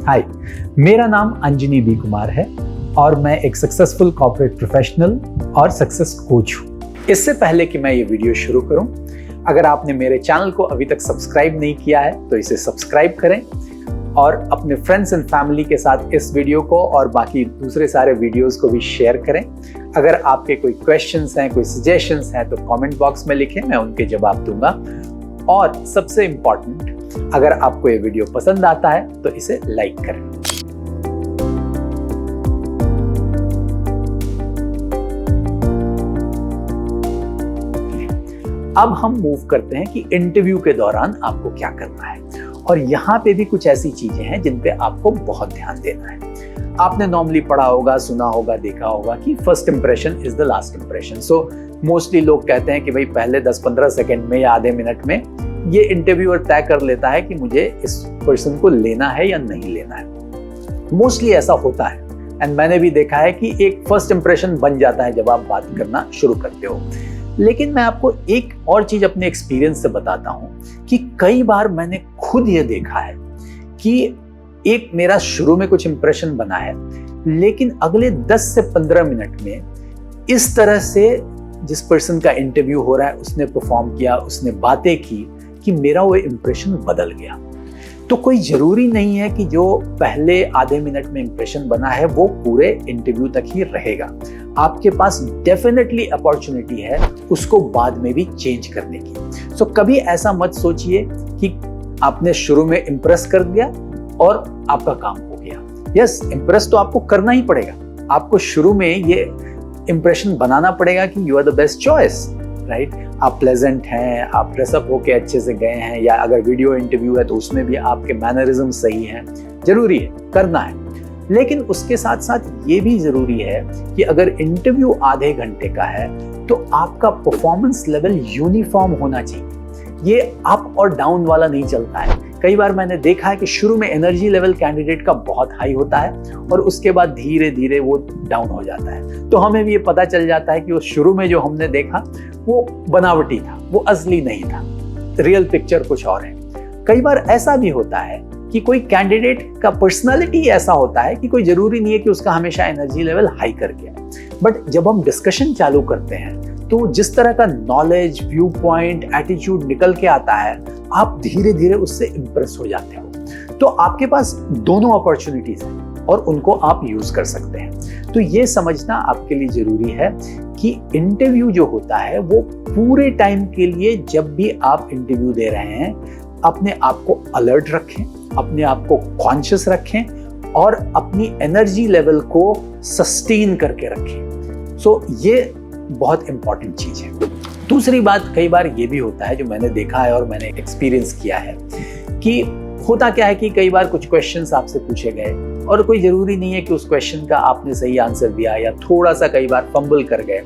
हाय, मेरा नाम अंजनी बी कुमार है और मैं एक सक्सेसफुल कॉर्पोरेट प्रोफेशनल और सक्सेस कोच हूँ। इससे पहले कि मैं ये वीडियो शुरू करूँ, अगर आपने मेरे चैनल को अभी तक सब्सक्राइब नहीं किया है तो इसे सब्सक्राइब करें और अपने फ्रेंड्स एंड फैमिली के साथ इस वीडियो को और बाकी दूसरे सारे वीडियोस को भी शेयर करें। अगर आपके कोई क्वेश्चंस हैं, कोई सजेशंस हैं तो कमेंट बॉक्स में लिखें, मैं उनके जवाब दूंगा। और सबसे इम्पोर्टेंट, अगर आपको ये वीडियो पसंद आता है तो इसे लाइक करें। अब हम मूव करते हैं कि इंटरव्यू के दौरान आपको क्या करना है, और यहाँ पे भी कुछ ऐसी चीजें हैं जिन पे आपको बहुत ध्यान देना है। आपने नॉर्मली पढ़ा होगा, सुना होगा, देखा होगा कि first impression is the last impression. So mostly लोग कहते हैं कि भाई पहले 10-15 सेकंड में या आधे मिनट में ये इंटरव्यूअर तय कर लेता है कि मुझे इस पर्सन को लेना है या नहीं लेना है। मोस्टली ऐसा होता है एंड मैंने भी देखा है कि एक फर्स्ट इंप्रेशन बन जाता है जब आप बात करना शुरू करते हो। लेकिन मैं आपको एक और चीज अपने एक्सपीरियंस से बताता हूं कि कई बार मैंने खुद ये देखा है कि एक मेरा शुरू में कुछ इंप्रेशन बना है, लेकिन अगले 10 से 15 मिनट में इस तरह से जिस पर्सन का इंटरव्यू हो रहा है उसने परफॉर्म किया, उसने बातें की कि मेरा वो इंप्रेशन बदल गया। तो कोई जरूरी नहीं है कि जो पहले आधे मिनट में इंप्रेशन बना है वो पूरे इंटरव्यू तक ही रहेगा। आपके पास डेफिनेटली अपॉर्चुनिटी है उसको बाद में भी चेंज करने की। सो कभी ऐसा मत सोचिए कि आपने शुरू में इंप्रेस कर दिया और आपका काम हो गया। यस, इंप्रेस तो आपको करना ही पड़ेगा। आपको शुरू में ये इंप्रेशन बनाना पड़ेगा कि you are the best choice, right? आप प्लेजेंट हैं, आप ड्रेसअप होके अच्छे से गए हैं, या अगर वीडियो इंटरव्यू है तो उसमें भी आपके मैनरिज्म सही हैं। जरूरी है, करना है। लेकिन उसके साथ साथ ये भी जरूरी है कि अगर इंटरव्यू आधे घंटे का है तो आपका परफॉर्मेंस लेवल यूनिफॉर्म होना चाहिए। ये अप और डाउन वाला नहीं चलता है। कई बार मैंने देखा है कि शुरू में एनर्जी लेवल कैंडिडेट का बहुत हाई होता है और उसके बाद धीरे धीरे वो डाउन हो जाता है। तो हमें भी ये पता चल जाता है कि वो शुरू में जो हमने देखा वो बनावटी था, वो असली नहीं था, रियल पिक्चर कुछ और है। कई बार ऐसा भी होता है कि कोई कैंडिडेट का पर्सनालिटी ऐसा होता है कि कोई जरूरी नहीं है कि उसका हमेशा एनर्जी लेवल हाई करके आए। बट जब हम डिस्कशन चालू करते हैं तो जिस तरह का नॉलेज, व्यू पॉइंट, एटीट्यूड निकल के आता है, आप धीरे धीरे उससे इंप्रेस हो जाते हो। तो आपके पास दोनों अपॉर्चुनिटीज हैं और उनको आप यूज कर सकते हैं। तो ये समझना आपके लिए जरूरी है कि इंटरव्यू जो होता है वो पूरे टाइम के लिए, जब भी आप इंटरव्यू दे रहे हैं, अपने आप को अलर्ट रखें, अपने आप को कॉन्शियस रखें और अपनी एनर्जी लेवल को सस्टेन करके रखें। सो ये बहुत इंपॉर्टेंट चीज है। दूसरी बात, कई बार ये भी होता है, जो मैंने देखा है और मैंने एक्सपीरियंस किया है, कि होता क्या है कि कई बार कुछ क्वेश्चंस आपसे पूछे गए और कोई जरूरी नहीं है कि उस क्वेश्चन का आपने सही आंसर दिया, या थोड़ा सा कई बार फंबल कर गए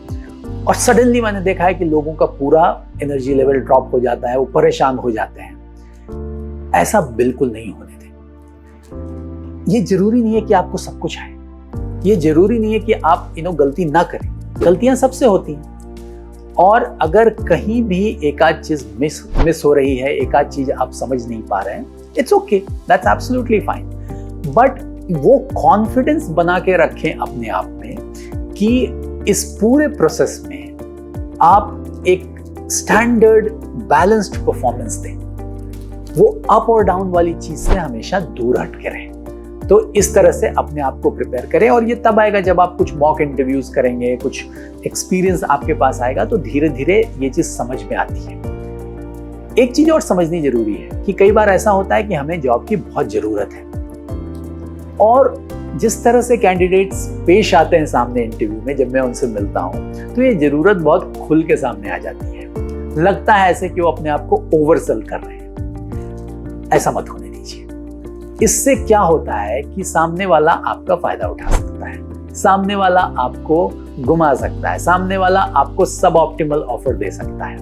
और सडनली मैंने देखा है कि लोगों का पूरा एनर्जी लेवल ड्रॉप हो जाता है, वो परेशान हो जाते हैं। ऐसा बिल्कुल नहीं होने दें। ये जरूरी नहीं है कि आपको सब कुछ आए, ये जरूरी नहीं है कि आप गलती ना करें। गलतियां सबसे होती हैं, और अगर कहीं भी एक आध चीज मिस हो रही है, एक आध चीज आप समझ नहीं पा रहे हैं, it's okay, that's absolutely fine. But वो कॉन्फिडेंस बना के रखें अपने आप में कि इस पूरे प्रोसेस में आप एक स्टैंडर्ड बैलेंस्ड परफॉर्मेंस दें। वो अप और डाउन वाली चीज से हमेशा दूर हट के रहें। तो इस तरह से अपने आप को प्रिपेयर करें, और ये तब आएगा जब आप कुछ मॉक इंटरव्यूज करेंगे, कुछ एक्सपीरियंस आपके पास आएगा, तो धीरे धीरे ये चीज समझ में आती है। एक चीज और समझनी जरूरी है कि कई बार ऐसा होता है कि हमें जॉब की बहुत जरूरत है, और जिस तरह से कैंडिडेट्स पेश आते हैं सामने इंटरव्यू में, जब मैं उनसे मिलता हूं तो ये जरूरत बहुत खुल के सामने आ जाती है। लगता है ऐसे कि वो अपने आप को ओवरसेल कर रहे हैं। ऐसा मत होने दीजिए। इससे क्या होता है कि सामने वाला आपका फायदा उठा सकता है, सामने वाला आपको घुमा सकता है, सामने वाला आपको सब ऑप्टिमल ऑफर दे सकता है।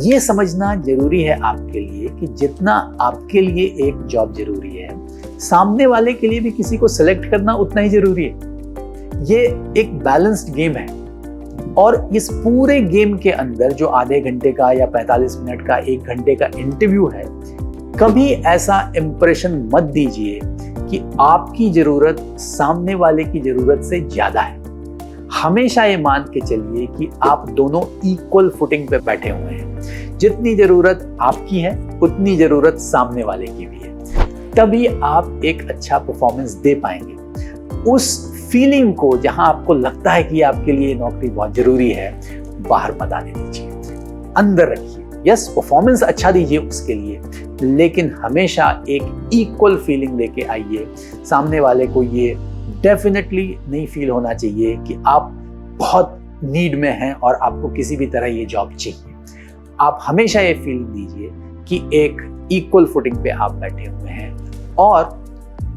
ये समझना जरूरी है आपके लिए कि जितना आपके लिए एक जॉब जरूरी है, सामने वाले के लिए भी किसी को सिलेक्ट करना उतना ही जरूरी है। ये एक बैलेंस्ड गेम है, और इस पूरे गेम के अंदर जो आधे घंटे का या 45 मिनट का, 1 घंटे का इंटरव्यू है, कभी ऐसा इंप्रेशन मत दीजिए कि आपकी जरूरत सामने वाले की जरूरत से ज्यादा है। हमेशा ये मान के चलिए कि आप दोनों इक्वल फुटिंग पे बैठे हुए हैं। जितनी जरूरत आपकी है उतनी जरूरत सामने वाले की भी है। तभी आप एक अच्छा परफॉर्मेंस दे पाएंगे। उस फीलिंग को, जहां आपको लगता है कि आपके लिए नौकरी बहुत जरूरी है, बाहर मत आने दीजिए, अंदर रखिए। यस, परफॉर्मेंस अच्छा दीजिए उसके लिए, लेकिन हमेशा एक इक्वल फीलिंग लेके आइए। सामने वाले को ये डेफिनेटली नहीं फील होना चाहिए कि आप बहुत नीड में हैं और आपको किसी भी तरह ये जॉब चाहिए। आप हमेशा ये फीलिंग दीजिए कि एक इक्वल फुटिंग पे आप बैठे हुए हैं और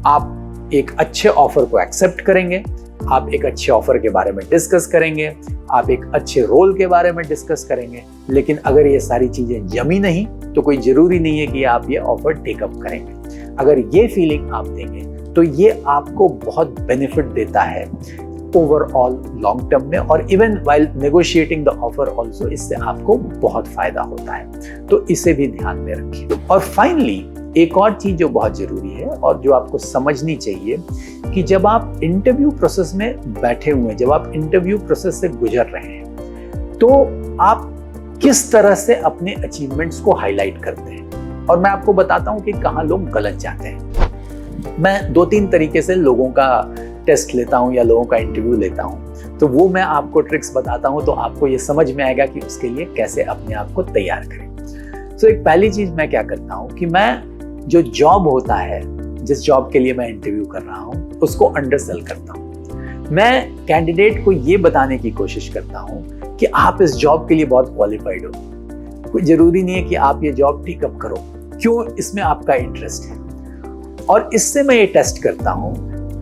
आप एक अच्छे ऑफर को एक्सेप्ट करेंगे। आप एक अच्छे ऑफर के बारे में डिस्कस करेंगे, आप एक अच्छे रोल के बारे में डिस्कस करेंगे। लेकिन अगर ये सारी चीजें जमी नहीं तो कोई जरूरी नहीं है कि आप ये ऑफर टेकअप करेंगे। अगर ये फीलिंग आप देंगे तो ये आपको बहुत बेनिफिट देता है ओवरऑल लॉन्ग टर्म में, और even while negotiating the offer also इससे आपको बहुत फायदा होता है। तो इसे भी ध्यान में रखिए। और फाइनली एक और चीज जो बहुत जरूरी है और जो आपको समझनी चाहिए कि जब आप इंटरव्यू प्रोसेस में बैठे हुए हैं, जब आप इंटरव्यू प्रोसेस से गुजर रहे हैं, तो आप किस तरह से अपने अचीवमेंट्स को हाईलाइट करते हैं। और मैं आपको बताता हूं कि कहां लोग गलत जाते हैं। मैं 2-3 तरीके से लोगों का टेस्ट लेता हूं या लोगों का इंटरव्यू लेता हूं, तो वो मैं आपको ट्रिक्स बताता हूं, तो आपको ये समझ में आएगा कि उसके लिए कैसे अपने आप को तैयार करें। एक पहली चीज मैं क्या करता हूं कि मैं जो जॉब होता है, जिस जॉब के लिए मैं इंटरव्यू कर रहा हूं, उसको अंडरसेल करता हूं। मैं कैंडिडेट को ये बताने की कोशिश करता हूं कि आप इस जॉब के लिए बहुत क्वालिफाइड हो। कोई जरूरी नहीं है कि आप ये जॉब टेकअप करो, क्यों इसमें आपका इंटरेस्ट है। और इससे मैं ये टेस्ट करता हूं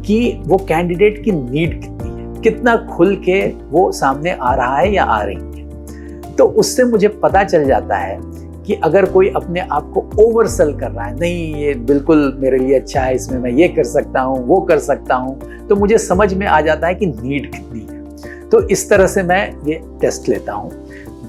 कि वो कैंडिडेट की नीड कितनी है, कितना खुल के वो सामने आ रहा है या आ रही है। तो उससे मुझे पता चल जाता है कि अगर कोई अपने आप को ओवरसेल कर रहा है, नहीं ये बिल्कुल मेरे लिए अच्छा है, इसमें मैं ये कर सकता हूँ, वो कर सकता हूँ, तो मुझे समझ में आ जाता है कि नीड कितनी है। तो इस तरह से मैं ये टेस्ट लेता हूँ।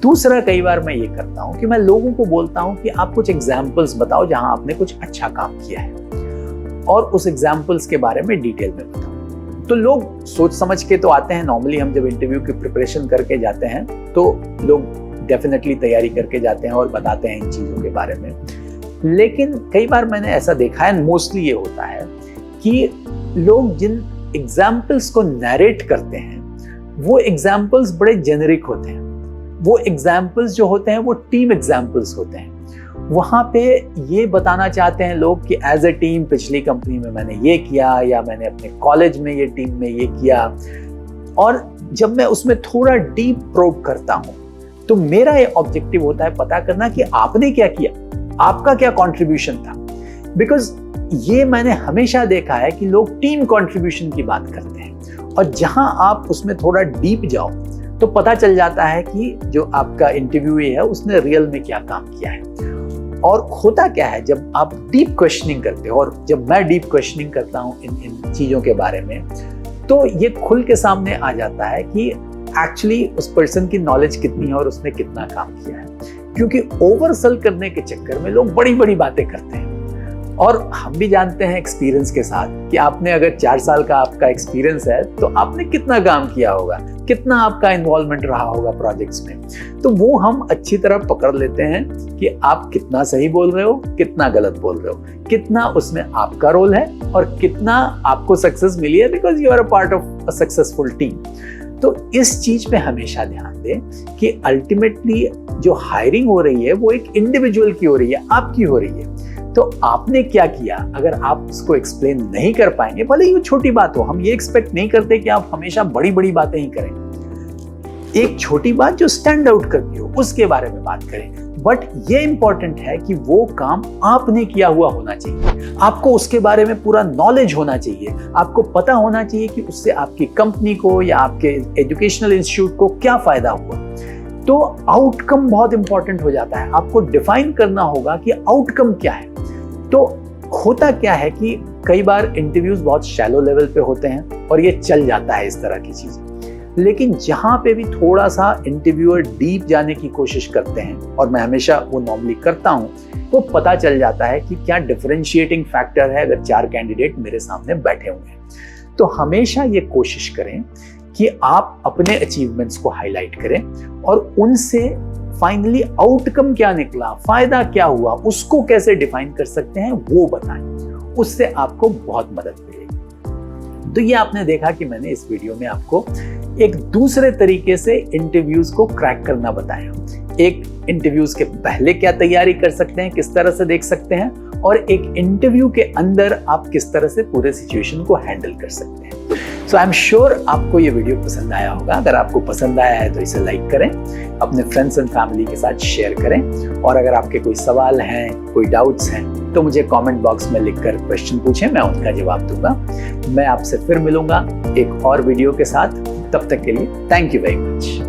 दूसरा, कई बार मैं ये करता हूँ कि मैं लोगों को बोलता हूँ कि आप कुछ एग्जाम्पल्स बताओ जहां आपने कुछ अच्छा काम किया है, और उस एग्जाम्पल्स के बारे में डिटेल में बताओ। तो लोग सोच समझ के तो आते हैं। नॉर्मली हम जब इंटरव्यू की प्रिपरेशन करके जाते हैं तो लोग डेफिनेटली तैयारी करके जाते हैं और बताते हैं इन चीज़ों के बारे में। लेकिन कई बार मैंने ऐसा देखा है, मोस्टली ये होता है कि लोग जिन एग्जाम्पल्स को नैरेट करते हैं वो एग्जाम्पल्स बड़े जेनेरिक होते हैं। वो एग्जाम्पल्स जो होते हैं वो टीम एग्जाम्पल्स होते हैं। वहाँ पे ये बताना चाहते हैं लोग कि एज ए टीम पिछली कंपनी में मैंने ये किया, या मैंने अपने कॉलेज में ये टीम में ये किया। और जब मैं उसमें थोड़ा डीप प्रोब करता हूँ तो मेरा ये ऑब्जेक्टिव होता है पता करना कि आपने क्या किया, आपका क्या कंट्रीब्यूशन था। बिकॉज ये मैंने हमेशा देखा है कि लोग टीम कंट्रीब्यूशन की बात करते हैं, और जहां आप उसमें थोड़ा डीप जाओ तो पता चल जाता है कि जो आपका इंटरव्यूई है उसने रियल में क्या काम किया है। और होता क्या है, जब आप डीप क्वेश्चनिंग करते हो, और जब मैं डीप क्वेश्चनिंग करता हूँ इन चीज़ों के बारे में, तो ये खुल के सामने आ जाता है कि एक्चुअली उस पर्सन की नॉलेज कितनी है और उसने कितना काम किया है। क्योंकि ओवरसेल करने के चक्कर में लोग बड़ी बड़ी बातें करते हैं। और हम भी जानते हैं एक्सपीरियंस के साथ कि आपने अगर 4 साल का आपका एक्सपीरियंस है तो आपने कितना काम किया होगा, कितना आपका इन्वॉल्वमेंट रहा होगा प्रोजेक्ट्स में। तो वो हम अच्छी तरह पकड़ लेते हैं कि आप कितना सही बोल रहे हो, कितना गलत बोल रहे हो, कितना उसमें आपका रोल है और कितना आपको सक्सेस मिली है because you are a part of a successful team. तो इस चीज पे हमेशा ध्यान दें कि अल्टीमेटली जो हायरिंग हो रही है वो एक इंडिविजुअल की हो रही है, आपकी हो रही है। तो आपने क्या किया, अगर आप उसको एक्सप्लेन नहीं कर पाएंगे, भले ही वो छोटी बात हो, हम ये एक्सपेक्ट नहीं करते कि आप हमेशा बड़ी बड़ी बातें ही करें। एक छोटी बात जो स्टैंड आउट करती हो उसके बारे में बात करें। बट ये इंपॉर्टेंट है कि वो काम आपने किया हुआ होना चाहिए, आपको उसके बारे में पूरा नॉलेज होना चाहिए, आपको पता होना चाहिए कि उससे आपकी कंपनी को या आपके एजुकेशनल इंस्टीट्यूट को क्या फायदा हुआ। तो आउटकम बहुत इंपॉर्टेंट हो जाता है। आपको डिफाइन करना होगा कि आउटकम क्या है। तो होता क्या है कि कई बार इंटरव्यूज बहुत शैलो लेवल पे होते हैं और ये चल जाता है इस तरह की चीजें। लेकिन जहां पे भी थोड़ा सा इंटरव्यूअर डीप जाने की कोशिश करते हैं, और मैं हमेशा वो नॉर्मली करता हूं, तो पता चल जाता है कि क्या डिफरेंशिएटिंग फैक्टर है अगर 4 कैंडिडेट मेरे सामने बैठे हुए हैं। तो हमेशा ये कोशिश करें कि आप अपने अचीवमेंट्स को हाईलाइट करें और उनसे फाइनली आउटकम क्या निकला, फायदा क्या हुआ, उसको कैसे डिफाइन कर सकते हैं वो बताएं। उससे आपको बहुत मदद मिलेगी। तो ये आपने देखा कि मैंने इस वीडियो में आपको एक दूसरे तरीके से इंटरव्यूज को क्रैक करना बताया। एक इंटरव्यूज के पहले क्या तैयारी कर सकते हैं, किस तरह से देख सकते हैं, और एक इंटरव्यू के अंदर आप किस तरह से पूरे सिचुएशन को हैंडल कर सकते हैं। सो आई एम श्योर आपको ये वीडियो पसंद आया होगा। अगर आपको पसंद आया है तो इसे लाइक करें, अपने फ्रेंड्स एंड फैमिली के साथ शेयर करें, और अगर आपके कोई सवाल हैं, कोई डाउट्स हैं, तो मुझे कमेंट बॉक्स में लिखकर क्वेश्चन पूछें, मैं उनका जवाब दूंगा। मैं आपसे फिर मिलूंगा एक और वीडियो के साथ। तब तक के लिए थैंक यू वेरी मच।